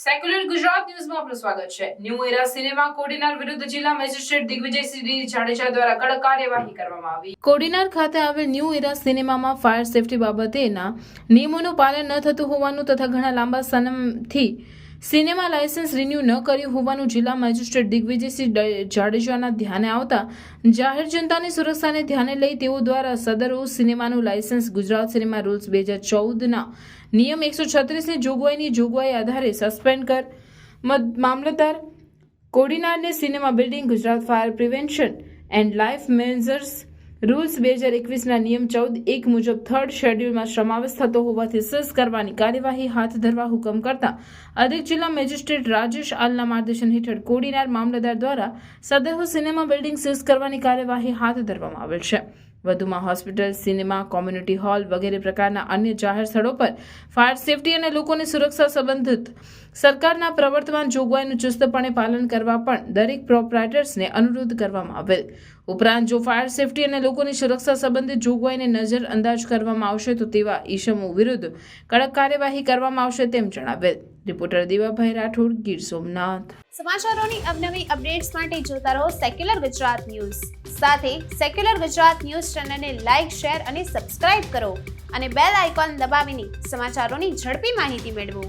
Secular Gujarat ન્યૂઝમાં આપનું સ્વાગત છે. ન્યૂ એરા સિનેમા કોડીનાર વિરુદ્ધ જિલ્લા મેજિસ્ટ્રેટ દિગ્વિજયસિંહ જાડેજા દ્વારા કડક કાર્યવાહી કરવામાં આવી. કોડીનાર ખાતે આવેલ ન્યૂ એરા સિનેમામાં ફાયર સેફટી બાબતેના નિયમોનું પાલન ન થતું હોવાનું તથા ઘણા લાંબા સમયથી સિનેમા લાયસન્સ રિન્યુ ન કર્યું હોવાનું જિલ્લા મેજિસ્ટ્રેટ દિગ્વિજયસિંહ જાડેજાના ધ્યાને આવતા જાહેર જનતાની સુરક્ષાને ધ્યાને લઈ તેઓ દ્વારા સદરો સિનેમાનું લાયસન્સ ગુજરાત સિનેમા રૂલ્સ 2014ના નિયમ 136ની જોગવાઈ આધારે સસ્પેન્ડ કર મામલતદાર કોડીનારને cinema building Gujarat fire prevention and life measures rules 2021ના નિયમ 14(1) મુજબ થર્ડ શેડ્યુલમાં સમાવેશ થતો હોવાથી સીઝ કરવાની કાર્યવાહી હાથ ધરવા હુકમ કરતા અધિક જિલ્લા મેજિસ્ટ્રેટ રાજેશ આલના માર્ગદર્શન હેઠળ કોડીનાર મામલતદાર દ્વારા સદર સિનેમા બિલ્ડિંગ સીઝ કરવાની કાર્યવાહી હાથ ધરવામાં આવેલ છે. વધુમાં હોસ્પિટલ, સિનેમા, કોમ્યુનિટી હોલ વગેરે પ્રકારના અન્ય જાહેર સ્થળો પર ફાયર સેફટી અને લોકોની સુરક્ષા સંબંધિત સરકારના પ્રવર્તમાન જોગવાઈનું ચુસ્તપણે પાલન કરવા પણ દરેક પ્રોપ્રાઇટર્સને અનુરોધ કરવામાં આવેલ. ઉપરાંત જો ફાયર સેફટી અને લોકોની સુરક્ષા સંબંધિત જોગવાઈને નજરઅંદાજ કરવામાં આવશે તો તેવા ઈસમો વિરુદ્ધ કડક કાર્યવાહી કરવામાં આવશે તેમ જણાવેલ. રિપોર્ટર દેવાભાઈ રાઠોડ, ગીર સોમનાથ. સમાચારોની અવનવી અપડેટ્સ માટે જોતા રહો સેક્યુલર ગુજરાત ન્યૂઝ. સાથે સેક્યુલર ગુજરાત ન્યૂઝ ચેનલને લાઇક, શેર અને સબસ્ક્રાઇબ કરો અને બેલ આઇકોન દબાવીને સમાચારોની ઝડપી માહિતી મેળવો.